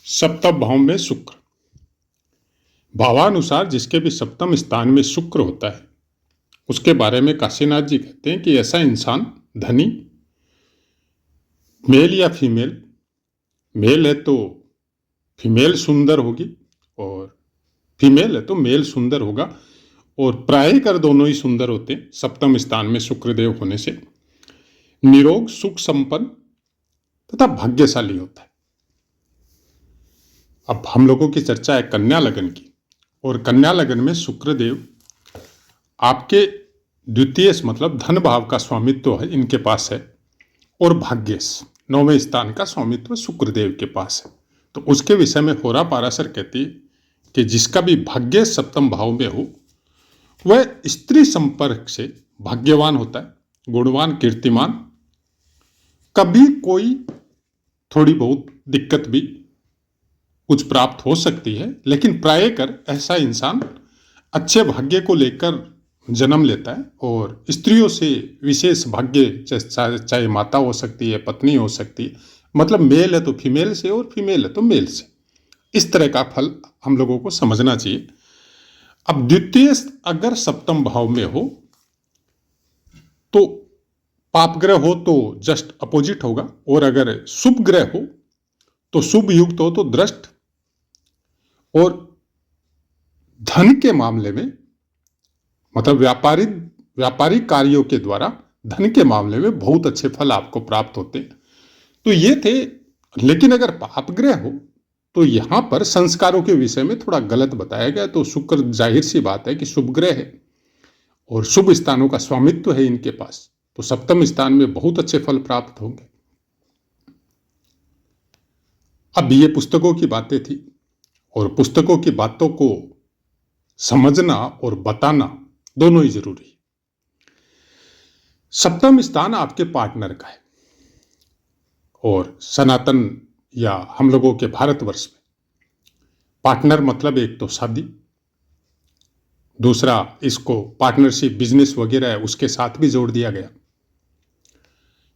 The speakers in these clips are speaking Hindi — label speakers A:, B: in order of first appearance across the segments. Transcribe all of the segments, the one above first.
A: सप्तम भाव में शुक्र। भावानुसार जिसके भी सप्तम स्थान में शुक्र होता है उसके बारे में काशीनाथ जी कहते हैं कि ऐसा इंसान धनी, मेल या फीमेल, मेल है तो फीमेल सुंदर होगी और फीमेल है तो मेल सुंदर होगा, और प्राय कर दोनों ही सुंदर होते हैं सप्तम स्थान में शुक्रदेव होने से। निरोग, सुख संपन्न तथा भाग्यशाली होता है। अब हम लोगों की चर्चा है कन्या लगन की, और कन्या लगन में शुक्रदेव आपके द्वितीय मतलब धन भाव का स्वामित्व है इनके पास है, और भाग्येश 9वें स्थान का स्वामित्व शुक्रदेव के पास है। तो उसके विषय में होरा पाराशर कहती है कि जिसका भी भाग्य सप्तम भाव में हो वह स्त्री संपर्क से भाग्यवान होता है, गुणवान, कीर्तिमान। कभी कोई थोड़ी बहुत दिक्कत भी कुछ प्राप्त हो सकती है, लेकिन प्राय कर ऐसा इंसान अच्छे भाग्य को लेकर जन्म लेता है, और स्त्रियों से विशेष भाग्य, चाहे माता हो सकती है, पत्नी हो सकती है, मतलब मेल है तो फीमेल से और फीमेल है तो मेल से। इस तरह का फल हम लोगों को समझना चाहिए। अब द्वितीय अगर सप्तम भाव में हो तो पाप ग्रह हो तो जस्ट अपोजिट होगा, और अगर शुभ ग्रह हो तो शुभ युक्त हो तो दृष्ट, और धन के मामले में मतलब व्यापारिक कार्यों के द्वारा धन के मामले में बहुत अच्छे फल आपको प्राप्त होते हैं। तो ये थे। लेकिन अगर पाप ग्रह हो तो यहां पर संस्कारों के विषय में थोड़ा गलत बताया गया। तो शुक्र जाहिर सी बात है कि शुभ ग्रह है और शुभ स्थानों का स्वामित्व है इनके पास, तो सप्तम स्थान में बहुत अच्छे फल प्राप्त होंगे। अब ये पुस्तकों की बातें थी, और पुस्तकों की बातों को समझना और बताना दोनों ही जरूरी है। सप्तम स्थान आपके पार्टनर का है, और सनातन या हम लोगों के भारतवर्ष में पार्टनर मतलब एक तो शादी, दूसरा इसको पार्टनरशिप, बिजनेस वगैरह है उसके साथ भी जोड़ दिया गया।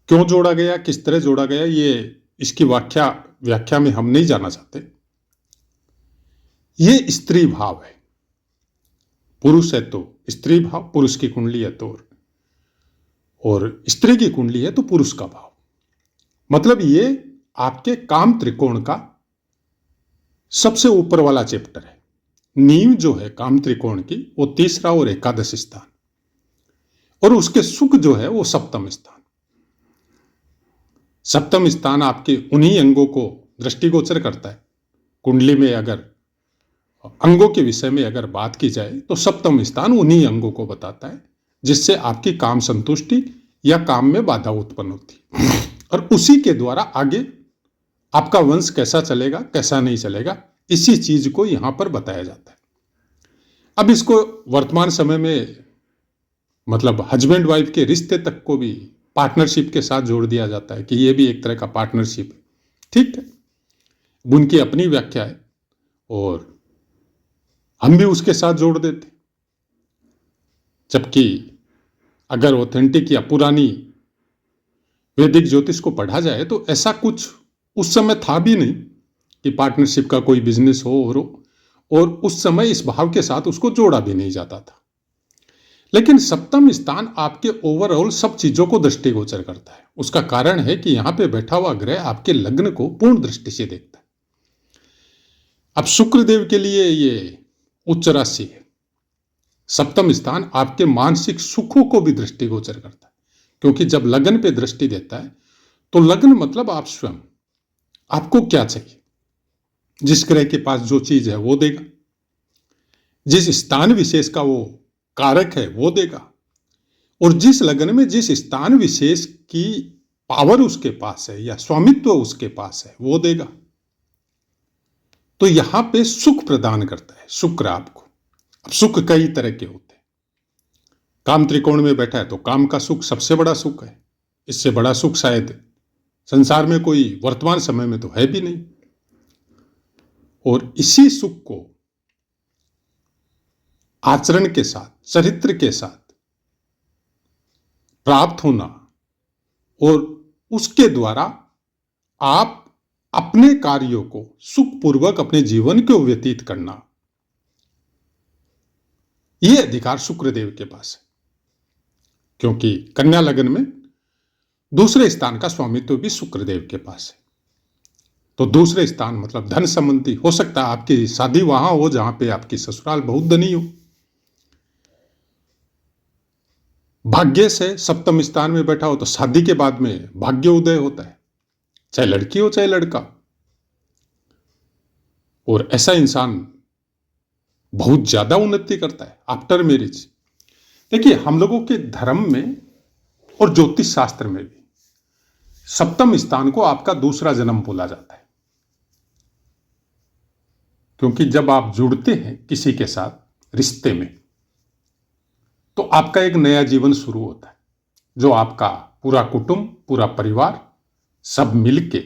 A: क्यों जोड़ा गया, किस तरह जोड़ा गया, ये इसकी व्याख्या में हम नहीं जाना चाहते। ये स्त्री भाव है, पुरुष है तो स्त्री भाव, पुरुष की कुंडली है तो, और स्त्री की कुंडली है तो पुरुष का भाव। मतलब ये आपके काम त्रिकोण का सबसे ऊपर वाला चैप्टर है। नींव जो है काम त्रिकोण की वो तीसरा और एकादश स्थान, और उसके सुख जो है वो सप्तम स्थान। सप्तम स्थान आपके उन्हीं अंगों को दृष्टिगोचर करता है। कुंडली में अगर अंगों के विषय में अगर बात की जाए तो सप्तम स्थान उन्हीं अंगों को बताता है जिससे आपकी काम संतुष्टि या काम में बाधा उत्पन्न होती है, और उसी के द्वारा आगे आपका वंश कैसा चलेगा कैसा नहीं चलेगा, इसी चीज को यहां पर बताया जाता है। अब इसको वर्तमान समय में मतलब हस्बैंड वाइफ के रिश्ते तक को भी पार्टनरशिप के साथ जोड़ दिया जाता है कि ये भी एक तरह का पार्टनरशिप है। ठीक है, उनकी अपनी व्याख्या है और हम भी उसके साथ जोड़ देते। जबकि अगर ऑथेंटिक या पुरानी वैदिक ज्योतिष को पढ़ा जाए तो ऐसा कुछ उस समय था भी नहीं कि पार्टनरशिप का कोई बिजनेस हो, और उस समय इस भाव के साथ उसको जोड़ा भी नहीं जाता था। लेकिन सप्तम स्थान आपके ओवरऑल सब चीजों को दृष्टिगोचर करता है। उसका कारण है कि यहां पे बैठा हुआ ग्रह आपके लग्न को पूर्ण दृष्टि से देखता है। अब शुक्रदेव के लिए ये उच्च राशि है। सप्तम स्थान आपके मानसिक सुखों को भी दृष्टिगोचर करता है, क्योंकि जब लग्न पे दृष्टि देता है तो लग्न मतलब आप स्वयं, आपको क्या चाहिए, जिस ग्रह के पास जो चीज है वो देगा, जिस स्थान विशेष का वो कारक है वो देगा, और जिस लग्न में जिस स्थान विशेष की पावर उसके पास है या स्वामित्व उसके पास है वो देगा। तो यहां पे सुख प्रदान करता है शुक्र आपको। अब सुख कई तरह के होते हैं। काम त्रिकोण में बैठा है तो काम का सुख सबसे बड़ा सुख है। इससे बड़ा सुख शायद संसार में कोई वर्तमान समय में तो है भी नहीं। और इसी सुख को आचरण के साथ, चरित्र के साथ प्राप्त होना, और उसके द्वारा आप अपने कार्यों को सुखपूर्वक अपने जीवन को व्यतीत करना, यह अधिकार शुक्रदेव के पास है। क्योंकि कन्या लगन में दूसरे स्थान का स्वामित्व भी शुक्रदेव के पास है। तो दूसरे स्थान मतलब धन संबंधी, हो सकता है आपकी शादी वहां हो जहां पे आपकी ससुराल बहुत धनी हो। भाग्य से सप्तम स्थान में बैठा हो तो शादी के बाद में भाग्य उदय होता है, चाहे लड़की हो चाहे लड़का। और ऐसा इंसान बहुत ज्यादा उन्नति करता है आफ्टर मैरिज। देखिए, हम लोगों के धर्म में और ज्योतिष शास्त्र में भी सप्तम स्थान को आपका दूसरा जन्म बोला जाता है। क्योंकि जब आप जुड़ते हैं किसी के साथ रिश्ते में, तो आपका एक नया जीवन शुरू होता है, जो आपका पूरा कुटुंब, पूरा परिवार सब मिलके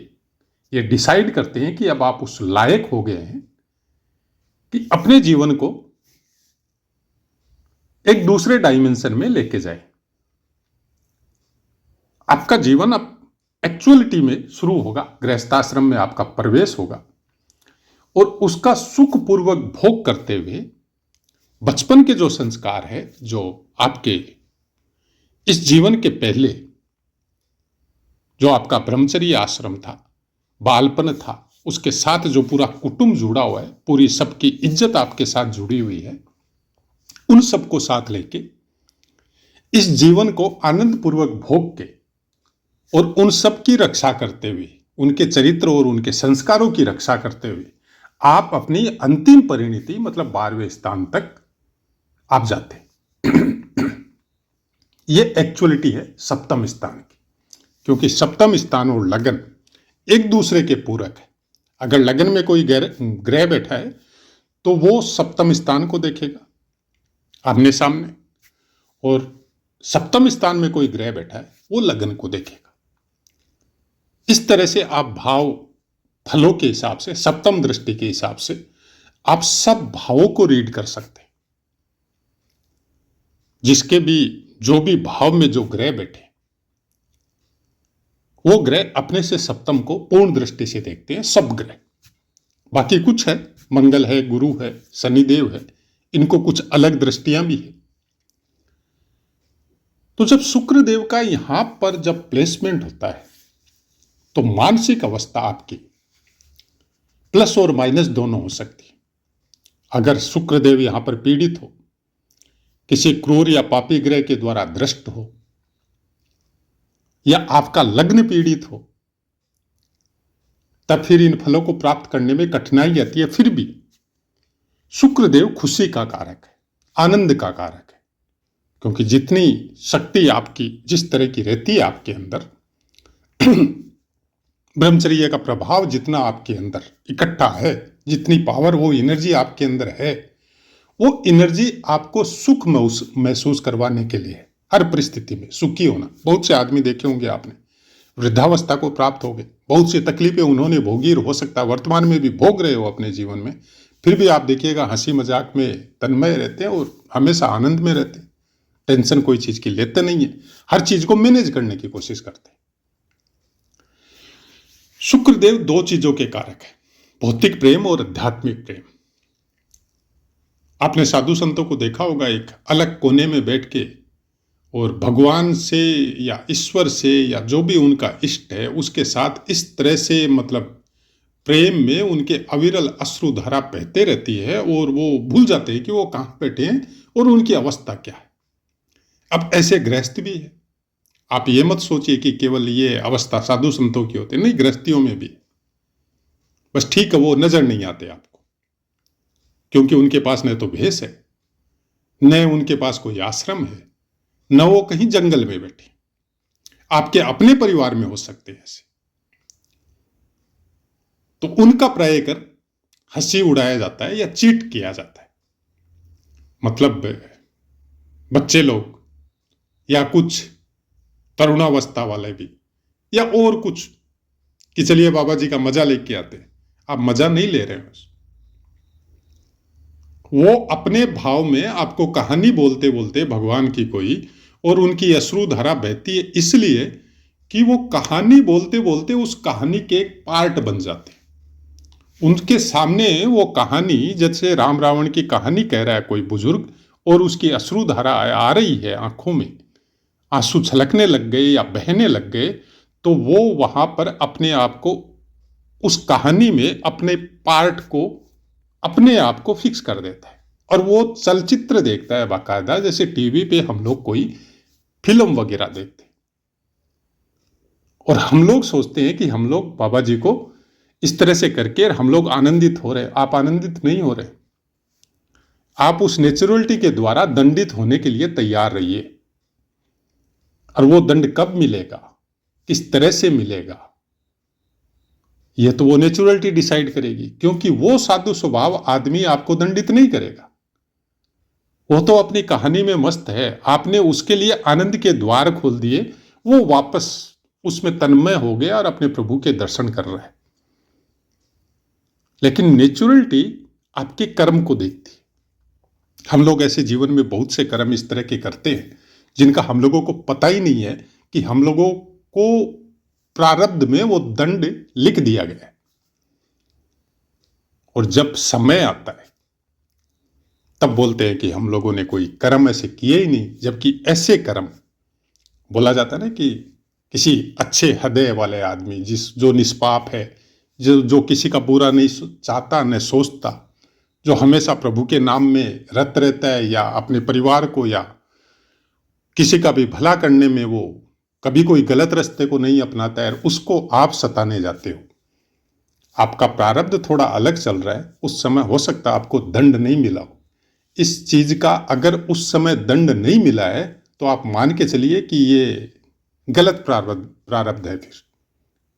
A: ये डिसाइड करते हैं कि अब आप उस लायक हो गए हैं कि अपने जीवन को एक दूसरे डायमेंशन में लेके जाए। आपका जीवन अब एक्चुअलिटी में शुरू होगा, गृहस्थाश्रम में आपका प्रवेश होगा और उसका सुखपूर्वक भोग करते हुए बचपन के जो संस्कार है, जो आपके इस जीवन के पहले जो आपका ब्रह्मचर्य आश्रम था, बालपन था, उसके साथ जो पूरा कुटुंब जुड़ा हुआ है, पूरी सबकी इज्जत आपके साथ जुड़ी हुई है, उन सबको साथ लेके इस जीवन को आनंद पूर्वक भोग के और उन सब की रक्षा करते हुए, उनके चरित्र और उनके संस्कारों की रक्षा करते हुए आप अपनी अंतिम परिणति मतलब 12वें स्थान तक आप जाते हैं। ये एक्चुअलिटी है सप्तम स्थान की। क्योंकि सप्तम स्थान और लगन एक दूसरे के पूरक है। अगर लगन में कोई ग्रह बैठा है तो वो सप्तम स्थान को देखेगा आमने सामने, और सप्तम स्थान में कोई ग्रह बैठा है वो लगन को देखेगा। इस तरह से आप भाव फलों के हिसाब से, सप्तम दृष्टि के हिसाब से आप सब भावों को रीड कर सकते हैं। जिसके भी जो भी भाव में जो ग्रह बैठे, वो ग्रह अपने से सप्तम को पूर्ण दृष्टि से देखते हैं, सब ग्रह। बाकी कुछ है, मंगल है, गुरु है, शनिदेव है, इनको कुछ अलग दृष्टियां भी है। तो जब शुक्रदेव का यहां पर जब प्लेसमेंट होता है तो मानसिक अवस्था आपकी प्लस और माइनस दोनों हो सकती है। अगर शुक्रदेव यहां पर पीड़ित हो, किसी क्रूर या पापी ग्रह के द्वारा दृष्ट हो, या आपका लग्न पीड़ित हो, तब फिर इन फलों को प्राप्त करने में कठिनाई आती है। फिर भी शुक्रदेव खुशी का कारक है, आनंद का कारक है। क्योंकि जितनी शक्ति आपकी जिस तरह की रहती है आपके अंदर, ब्रह्मचर्य का प्रभाव जितना आपके अंदर इकट्ठा है, जितनी पावर, वो एनर्जी आपके अंदर है, वो एनर्जी आपको सुख महसूस करवाने के लिए है। हर परिस्थिति में सुखी होना। बहुत से आदमी देखे होंगे आपने, वृद्धावस्था को प्राप्त हो गए, बहुत सी तकलीफें उन्होंने भोगी, हो सकता है वर्तमान में भी भोग रहे हो अपने जीवन में, फिर भी आप देखिएगा हंसी मजाक में तन्मय रहते हैं और हमेशा आनंद में रहते हैं। टेंशन कोई चीज की लेते नहीं है, हर चीज को मैनेज करने की कोशिश करते हैं। शुक्रदेव दो चीजों के कारक है, भौतिक प्रेम और आध्यात्मिक प्रेम। आपने साधु संतों को देखा होगा, एक अलग कोने में बैठ के और भगवान से या ईश्वर से या जो भी उनका इष्ट है उसके साथ इस तरह से मतलब प्रेम में उनके अविरल अश्रुधारा बहते रहती है और वो भूल जाते हैं कि वो कहाँ बैठे हैं और उनकी अवस्था क्या है। अब ऐसे गृहस्थ भी है। आप ये मत सोचिए कि केवल ये अवस्था साधु संतों की होती है, नहीं, गृहस्थियों में भी। बस ठीक है, वो नजर नहीं आते आपको, क्योंकि उनके पास न तो भेष है, न उनके पास कोई आश्रम है, न वो कहीं जंगल में बैठे। आपके अपने परिवार में हो सकते हैं ऐसे, तो उनका प्राय कर हंसी उड़ाया जाता है या चीट किया जाता है। मतलब बच्चे लोग या कुछ तरुणावस्था वाले भी, या और कुछ कि चलिए बाबा जी का मजा लेके आते हैं। आप मजा नहीं ले रहे हो, वो अपने भाव में आपको कहानी बोलते बोलते भगवान की कोई, और उनकी अश्रुधारा बहती है इसलिए कि वो कहानी बोलते बोलते उस कहानी के एक पार्ट बन जाते हैं। उनके सामने वो कहानी, जैसे राम रावण की कहानी कह रहा है कोई बुजुर्ग, और उसकी अश्रुधारा आ रही है आंखों में, आंसू छलकने लग गए या बहने लग गए, तो वो वहां पर अपने आप को उस कहानी में अपने पार्ट को, अपने आप को फिक्स कर देता है और वो चलचित्र देखता है बाकायदा, जैसे टीवी पे हम लोग कोई फिल्म वगैरह देखते हैं। और हम लोग सोचते हैं कि हम लोग बाबा जी को इस तरह से करके हम लोग आनंदित हो रहे। आप आनंदित नहीं हो रहे, आप उस नेचुरलिटी के द्वारा दंडित होने के लिए तैयार रहिए। और वो दंड कब मिलेगा, किस तरह से मिलेगा, यह तो वो नेचुरलिटी डिसाइड करेगी, क्योंकि वो साधु स्वभाव आदमी आपको दंडित नहीं करेगा। वो तो अपनी कहानी में मस्त है, आपने उसके लिए आनंद के द्वार खोल दिए, वो वापस उसमें तन्मय हो गया और अपने प्रभु के दर्शन कर रहा है। लेकिन नेचुरलिटी आपके कर्म को देखती है। हम लोग ऐसे जीवन में बहुत से कर्म इस तरह के करते हैं जिनका हम लोगों को पता ही नहीं है कि हम लोगों को प्रारब्ध में वो दंड लिख दिया गया है। और जब समय आता है तब बोलते हैं कि हम लोगों ने कोई कर्म ऐसे किए ही नहीं, जबकि ऐसे कर्म बोला जाता है ना कि किसी अच्छे हृदय वाले आदमी, जो निष्पाप है, जो किसी का बुरा नहीं चाहता न सोचता, जो हमेशा प्रभु के नाम में रत रहता है, या अपने परिवार को या किसी का भी भला करने में वो कभी कोई गलत रास्ते को नहीं अपनाता है, उसको आप सताने जाते हो। आपका प्रारब्ध थोड़ा अलग चल रहा है, उस समय हो सकता है आपको दंड नहीं मिला हो। इस चीज का अगर उस समय दंड नहीं मिला है तो आप मान के चलिए कि ये गलत प्रारब्ध है फिर,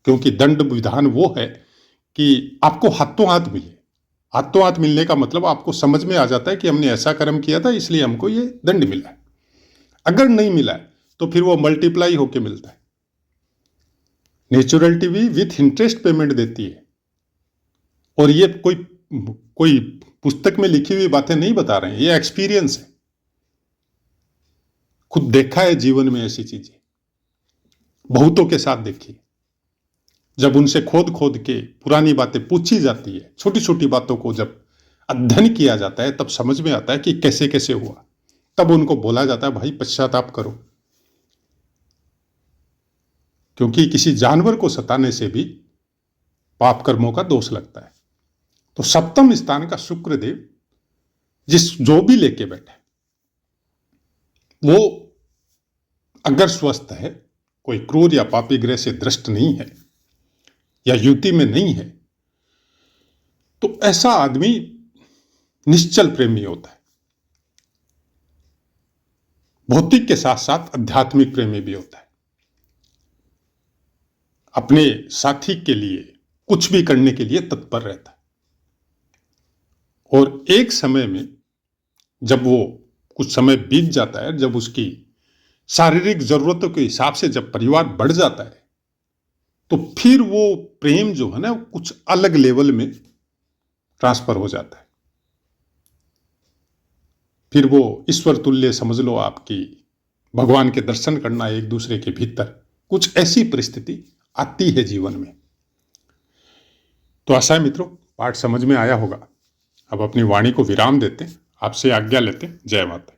A: क्योंकि दंड विधान वो है कि आपको हाथों हाथ मिले। हाथों हाथ मिलने का मतलब आपको समझ में आ जाता है कि हमने ऐसा कर्म किया था इसलिए हमको ये दंड मिला है। अगर नहीं मिला है तो फिर वो मल्टीप्लाई होके मिलता है। नेचुरलिटी भी विथ इंटरेस्ट पेमेंट देती है। और ये कोई पुस्तक में लिखी हुई बातें नहीं बता रहे हैं, ये एक्सपीरियंस है, खुद देखा है जीवन में ऐसी चीजें, बहुतों के साथ देखी। जब उनसे खोद खोद के पुरानी बातें पूछी जाती है, छोटी छोटी बातों को जब अध्ययन किया जाता है, तब समझ में आता है कि कैसे कैसे हुआ। तब उनको बोला जाता है भाई पश्चाताप करो, क्योंकि किसी जानवर को सताने से भी पाप कर्मों का दोष लगता है। तो सप्तम स्थान का शुक्रदेव जो भी लेके बैठे, वो अगर स्वस्थ है, कोई क्रूर या पापी ग्रह से दृष्ट नहीं है या युति में नहीं है, तो ऐसा आदमी निश्चल प्रेमी होता है। भौतिक के साथ साथ आध्यात्मिक प्रेमी भी होता है। अपने साथी के लिए कुछ भी करने के लिए तत्पर रहता है। और एक समय में जब वो कुछ समय बीत जाता है, जब उसकी शारीरिक जरूरतों के हिसाब से जब परिवार बढ़ जाता है, तो फिर वो प्रेम जो है ना कुछ अलग लेवल में ट्रांसफर हो जाता है। फिर वो ईश्वर तुल्य समझ लो आपकी, भगवान के दर्शन करना एक दूसरे के भीतर, कुछ ऐसी परिस्थिति आती है जीवन में। तो आशा है मित्रों पाठ समझ में आया होगा। अब अपनी वाणी को विराम देते, आपसे आज्ञा लेते। जय माता।